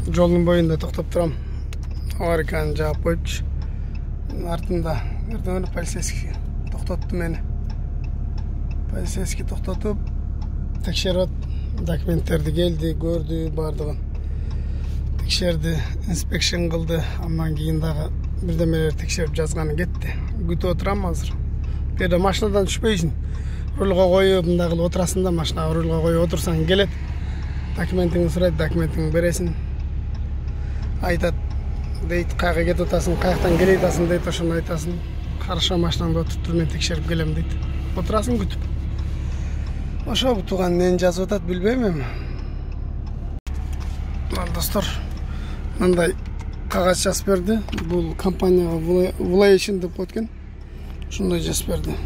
Жолдун боюнда токтоп турам. Авариканы жаап коюпчу. Артында эрдемир полицейский токтотту мени. Полицейский токтотуп, текшерип, документтерди келди, көрдү бардыгын. Текшерди, инспекшн кылды. Андан кийин дагы бирдемелер текшерип жазганы кетти. Күтүп отурам азыр. Бирде машинадан түшпөйсүң. Рулга коюп, мындай кылып отурасың да, машинага рулга коюп отурсаң келет. Документиңди сурайт, документиңди бересиң. Айтат, дейт, кайга кетип атасың, каяктан келе атасың дейт, ошону айтасың. Хорошо, машинаңды отуруп тур, мен текшерип келем дейт. Отурасың күтүп. Ошо тууган эмнени жазып атат билбейм эми. Достор, мындай кагаз жазып берди. Бул компанияга Vulation деп коет. Ушундай жазып берди.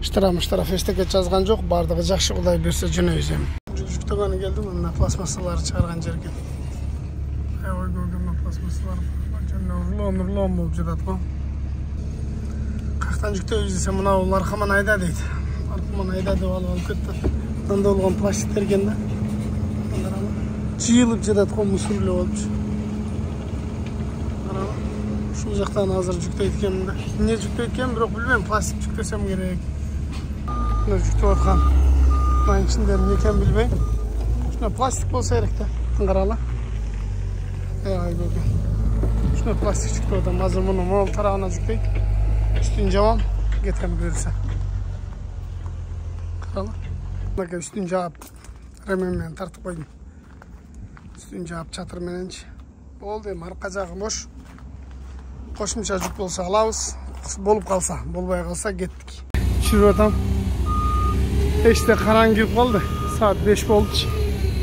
Штраф эчтеке жазган жок, бардыгы жакшы, Кудай берсе жөнөйбүз эми. Жүктөгөнү келдим, мына пластмассаларды чыгарган жер экен. Ой, көргөнмө пластмассалар. Нурлон болуп жатат го. Каяктан жүктөйбүз десе, мына бул аркаман айда дейт. Аркаман айда деп алып кетти. Мында болгон пластиктер экен да. Чыйылып жатат го, мусор эле болчу. Ушул жактан азыр жүктөйт экенмин да. Эмне жүктөйт экен, бирок билбейм, пластик жүктөсөм керек. Мына жүктөп аткан. Мынын ичинде эмне экенин билбейм. Ушуна пластик болсо керек да. Карала. Ай көргөн. Ушуна пластик жүктөп атам. Азыр муну мол тарабына жүктөйт. Үстүн жабам, кетем буюрса. Карала. Мына үстүн жаап, ремень менен тартып койдум. Üstün cevap çatır menenç. Oldu, arka jagı boş. Koşumça жүк bolsa alabız. Bolup kalsa, bolbay kalsa gittik. Düşürüp atam. Eşte karan girip kaldı. Saat 5 oldu.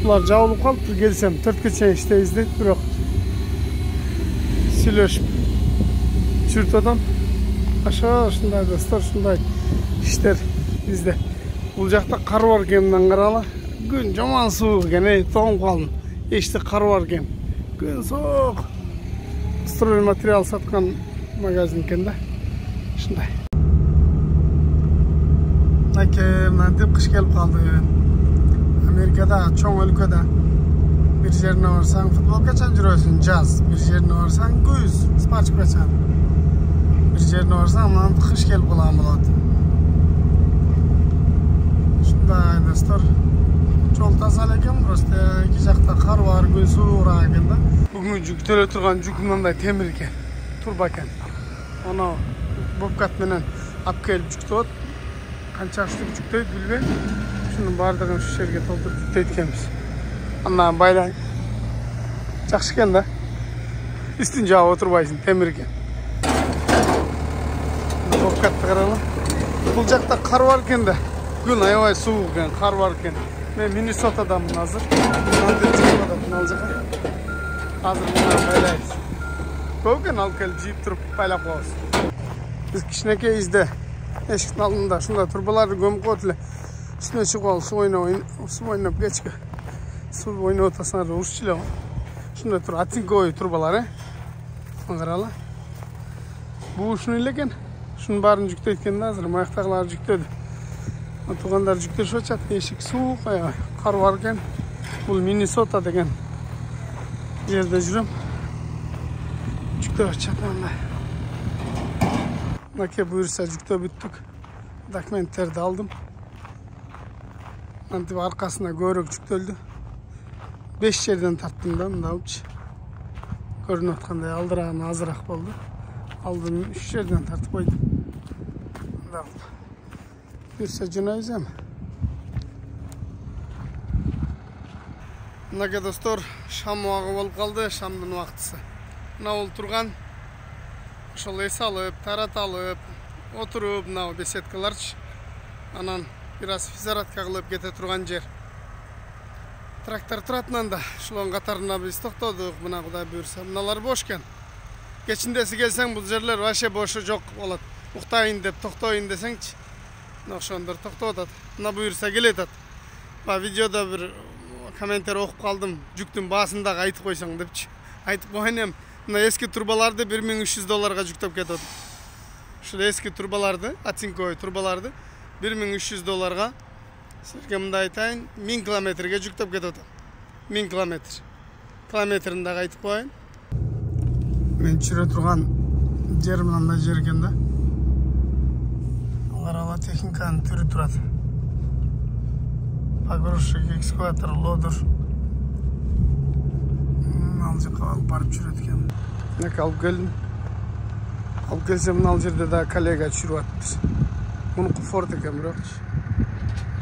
Bular jabılıp kalıp gelsem 4'e çeyin işteyiz deyip bırak. Süйлөшүп жүрүп атам. Aşağı şunday dostlar, şunday işler bizde. Бул жакта кар бар экен, мындан карала. Күн жаман суук экен, тоңуп калдым. Эште кар бар экен. Күн суук. Стройль материал саткан магазин экен да. Ушундай. Мынакей мынтип кыш келип калды. Америкада чоң өлкөдө бир жерине барсаң футболкачан жүрөсүң, жаз. Бир жерине барсаң күз, спачкачан. Бир жерине барсаң мынтип кыш келип калган болот. Ушундай достор. Жол таза экен, просто эки жакта кар бар, күн суураак экен да. Бүгүн жүктөлө турган жүк мындай темир экен, турба экен. Аны бобкат менен алып келип жүктөт. Канчалык жүктөйт билбейм. Ушунун баардыгын ушу жерге толтуруп жүктөйт экенбиз. Андан байлан. Жакшы экен да. Үстүн жаап отурбайсың, темир экен. Бобкатты карала. Бул жакта кар бар экен да. Күн аябай суук экен, кар бар экен. Мен Миннесотадамын азыр. Азыр мына байлайбыз. Көбүн алып келип жийип туруп байлап коебуз. Биз кичинекей изде эшиктин алдында ушундай турбаларды көмүп коет эле. Үстүнө чыгып алып суу ойноп кечке. Суу ойноп атасыңар урушчу эле. Ушундай тур оцинковый турбалар, карала. Бул ушуну эле экен. Ушунун баарын жүктөйт экен да, азыр маяктагылар жүктөдү. Тугандар жүктөшүп атат, эшик суук, кар бар экен. Бул Миннесота деген жерде жүрөм. Жүктөп атат мындай. Мынакей буюрса жүктөп бүттүк. Документтерди алдым. Антип аркасына көбүрөөк жүктөлдү. 5 жерден тарттым да, мында алчы. Көрүнүп аткандай алдыраган азыраак болду. Алдым 3 жерден тартып койдум. Мында Бирсе жөнөйбүз эми. Мынакей достор, шам убагы болуп калды, шамдын убактысы. Мына бул турган ошол эс алып, тараталып, отуруп, мына беседкаларчы. Анан бир аз физиотерапия кылып кете турган жер. Трактор турат мында, ошонун катарына биз токтодук. Мына Кудай буйрса, мыналар бош экен. Кечиндеси келсең бул жерлер вообще бошу жок болот. Уктайын деп токтойын десеңчи. Ошондор токтоп атат. Мына буйрса келет. Ба видеодо бир комментер окуп калдым. Жүктүн баасындагы айтып койсоң депчи. Айтып коеюн. Мына эски турбаларды $1300 жүктөп кетет. Ушул эски турбаларды, оцинковый турбаларды $1300 сизге мындай айтайын, 1000 километрге жүктөп кетет. 1000 километр. километрин дагы айтып коеюн. Мен жүрө турган жер мындай жер экен да. Карала техниканын түрү турат. Погрузчик, экскаватор, лодер. Ал жака алып барып жүрөт экен. Мына алып келдим. Алып келсем мына жерде да коллега жүрүп атты. Мунуку Ford экен бирокчу.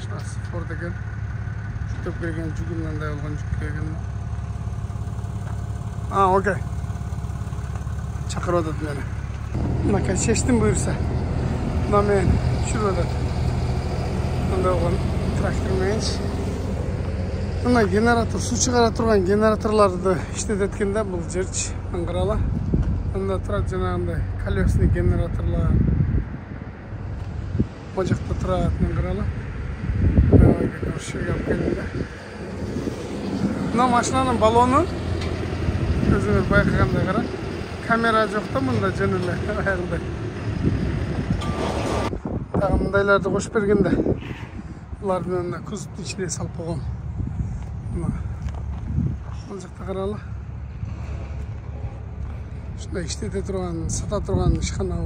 Шунасы Ford экен. Жүктөп келген жүгү мындай болгон жүк экен. Окей. Чакырып атат мени. Мына чечтим буюрса. Мына мен жүрүп атат. Мындай болгон трактор мененчи. Мына генератор, суу чыгара турган генераторларды иштетет экен да бул жерчи. Аңгырала. Мында турат жанагындай колесный генераторлар. Бул жакта турат аңгырала. Мына машинанын баллону өзүңөр байкагандай кара. Камера жок да мында жөн эле аягында. Дагы мындайларды кошуп бергенде буларды мына кузовдун ичине салып койгом. Мына бул жакта каралы. Шундай иштете турган, сата турган ишкана.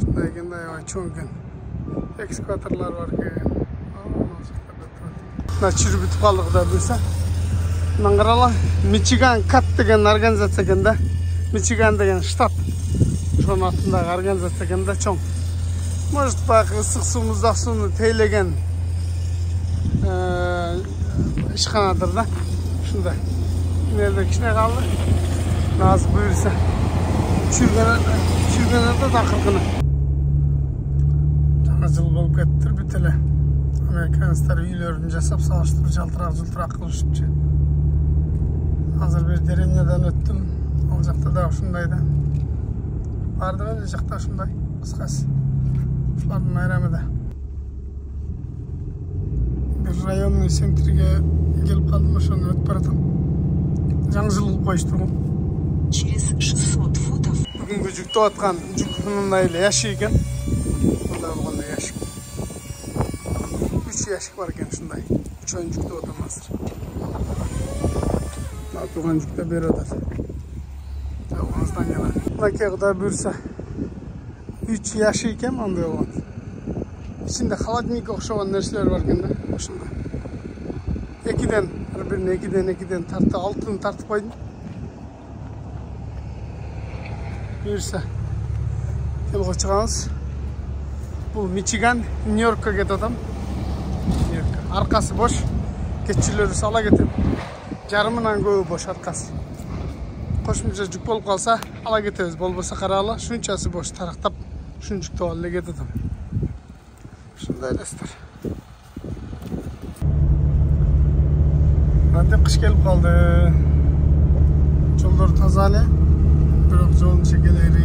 Шундай экен да, чоң экен. Экскаваторлар бар экен. Мына чүрүп бүтүп калдык да буюрса. Мына карала, Michigan Cat деген организация экен да. Michigan деген штат. Ошонун артындагы организация экен да, чоң. Может, баягы ысык суу, муздак сууну тейлеген ишканадыр да. Ушундай. Мында кичине калды. Азыр буюрса чүргөнөрдө такыркыны. Жаңа жыл болуп кеттир бүт эле. Американецтер үйлөрүн жасап салыштырып жалтырак кылышыпчы. Азыр бир деревнядан өттүм. Ал жакта да ушундай да. Бардык эле жакта ушундай. Кыскасы. Ушулардын майрамы да. Бир районный центрге келип калдым, ошону өтүп баратам. Жаңы жыл кылып коюшту. Через 600 футов. Бүгүнкү жүктөп аткан жүк мындай эле ящик экен. Мындай болгондо ящик. 3 ящик бар экен ушундай. 3 жүктөп атам азыр. Турган жүктө берип атат. Жалгыздан гана. Мынакей Кудай буюрса 3 ящик экен мындай болгон. Ичинде холодильник окшогон нерселер бар экен да. Ушундай. Экиден, ар бирин экиден тартып, алтын тартып койдум. Буюрса жолго чыгабыз. Бул Michigan, Нью-Йоркко кетип атам. Аркасы бош. Кетчилерди сала кетем. Жарымынан көбү бош аркасы. Кошумча жүк болуп калса, ала кетебиз. Болбосо каралы, шунчасы бош тарактап, шун жүктөп алып эле кетип атам. Ушундай элестер. Анда кыш келип калды. Жолдор таза эле. Бирок жолдун чекелери